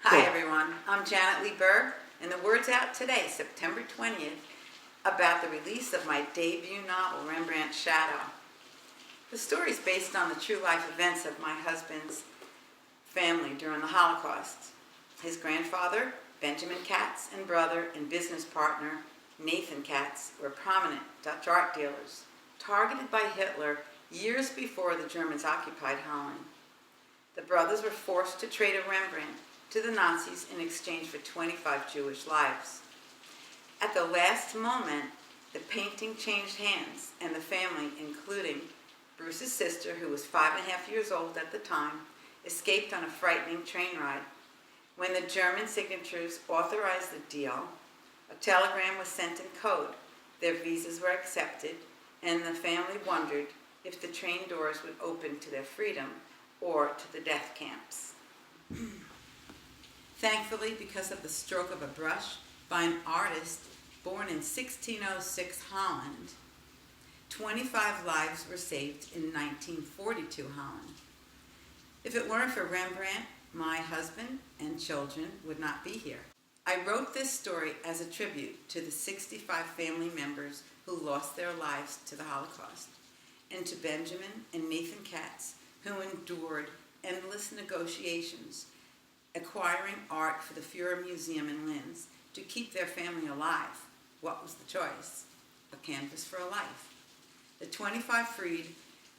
Hi everyone, I'm Janet Lee Berg, and the word's out today, September 20th, about the release of my debut novel, Rembrandt Shadow. The story is based on the true life events of my husband's family during the Holocaust. His grandfather, Benjamin Katz, and brother and business partner, Nathan Katz, were prominent Dutch art dealers, targeted by Hitler years before the Germans occupied Holland. The brothers were forced to trade a Rembrandt to the Nazis in exchange for 25 Jewish lives. At the last moment, the painting changed hands, and the family, including Bruce's sister, who was 5.5 years old at the time, escaped on a frightening train ride. When the German signatures authorized the deal, a telegram was sent in code. Their visas were accepted, and the family wondered if the train doors would open to their freedom or to the death camps. Thankfully, because of the stroke of a brush by an artist born in 1606 Holland, 25 lives were saved in 1942 Holland. If it weren't for Rembrandt, my husband and children would not be here. I wrote this story as a tribute to the 65 family members who lost their lives to the Holocaust, and to Benjamin and Nathan Katz, who endured endless negotiations, acquiring art for the Fuhrer Museum in Linz to keep their family alive. What was the choice? A canvas for a life. The 25 freed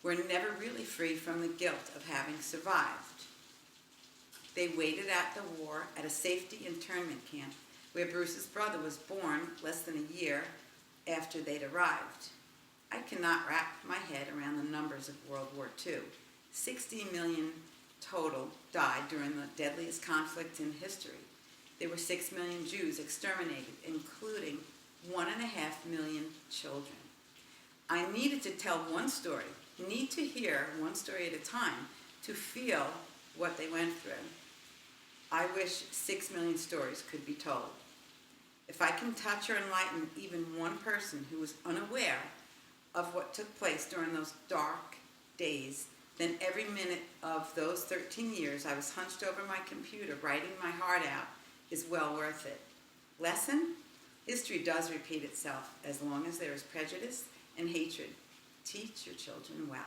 were never really free from the guilt of having survived. They waited out the war at a safety internment camp where Bruce's brother was born less than a year after they'd arrived. I cannot wrap my head around the numbers of World War II. 60 million total died during the deadliest conflict in history. There were 6 million Jews exterminated, including 1.5 million children. I needed to tell one story, need to hear one story at a time to feel what they went through. I wish 6 million stories could be told. If I can touch or enlighten even one person who was unaware of what took place during those dark days, then every minute of those 13 years I was hunched over my computer writing my heart out is well worth it. Lesson? History does repeat itself as long as there is prejudice and hatred. Teach your children well.